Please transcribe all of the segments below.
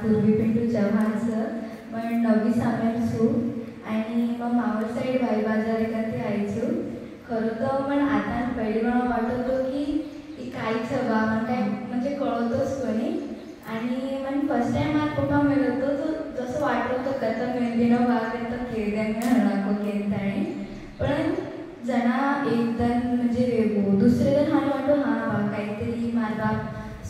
पूर्वी पिंटू चव्हाण सर पण नवी सामेरसू आणि मग मावळ साईड भाई बाजार एखादी आयचो खरं तर पण आता पहिली मला वाटत होतं की काहीच हवा काय म्हणजे कळतच कोणी आणि मग फर्स्ट टाइम माझा पप्पा मिळत होतो तो जसं वाटत होतं कथा मेहंदीनं भाग येतं खेळद्यांना हरणाको केंताणी पण जना एक जण म्हणजे वेगळो दुसरे जण हाल वाटतो हां बा काहीतरी माझा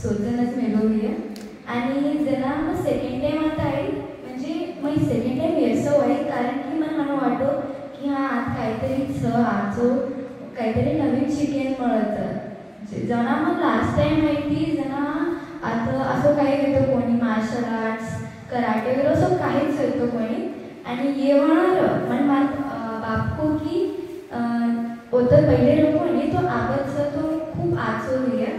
सोचूनच मेलोवी आहे आणि जना मग सेकंड टाईम आता आहे म्हणजे मग सेकंड टाईम येसं आहे कारण की मला मला वाटतो की हां आज काहीतरी आजो काहीतरी नवीन शिकेन मिळतं जना मग लास्ट टाईम माहिती जना आता असं काही येतं कोणी मार्शल आर्ट्स कराटे वगैरे असं काहीच येतं कोणी आणि येणार पण मला बापको की होतं पहिले लोक म्हणे तो आवाजचा तो खूप आचो आहे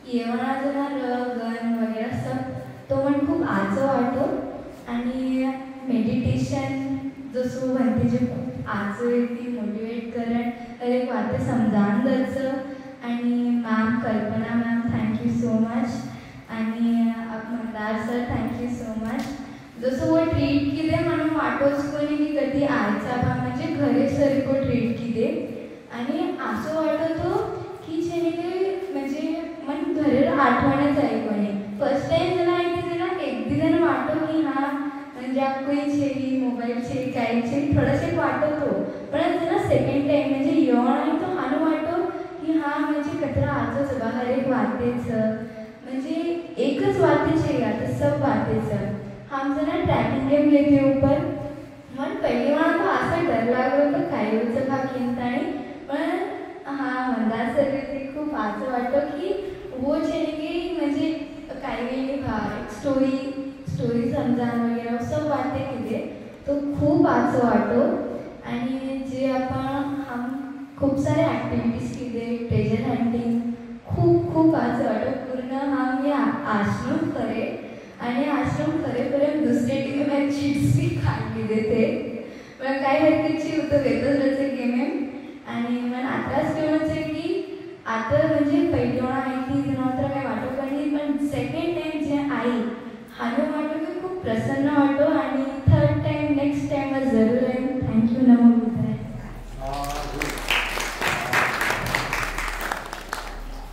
येवणा जना गन वगैरे सब तो पण खूप आचो वाटतो आणि मेडिटेशन जसं म्हणते जे खूप आचो येते मोटिवेट करत एक वाटते समजावून द्यायचं आणि मॅम कल्पना मॅम थँक्यू सो मच आणि Mandar sir thank you so much जसं वो ट्रीट किदे म्हणून वाटोच कोणी की कधी आयचा बा म्हणजे घरे सारखं ट्रीट किदे आणि असं वाटतो की जेणे म्हणजे मन घरेर आठवणच आहे कोणी फर्स्ट टाइम जरा ऐकते जरा एक जण वाटतो की हां म्हणजे कोई छेरी मोबाईल छेरी काही छेरी थोडंसं वाटतो पण जरा सेकंड टाइम म्हणजे येऊन आहे तो हानू वाटतो की हां म्हणजे कचरा आजच बा हर एक वाटेच म्हणजे एकच वाटेच आहे आता सब वाटेच हम जरा ट्रॅकिंग गेम घेते ऊपर मन पहिली वेळा तो असं डर लागलो होतं काही होतं बाकी पण हां मंदार सर ते खूप असं वाटतं की वो की म्हणजे काही वेळी स्टोरी समजावून वगैरे सब वाटते की तो खूप असं वाटतो आणि जे आपण खूप सारे ॲक्टिव्हिटीज केले ट्रेजर हंटिंग खूप असं वाटतं पूर्ण मी आश्रम करे आणि आश्रम करेपर्यंत दुसरे टीम चिप्स बी खाल्ली देते पण काही हरकतची होतं वेगळंच रचे गेम आहे आणि मला आताच कळच आहे की आता म्हणजे पहिली वेळा आहे की मात्र काय वाटत पण सेकंड टाइम जे आई हानो वाटतं की खूप प्रसन्न वाटतं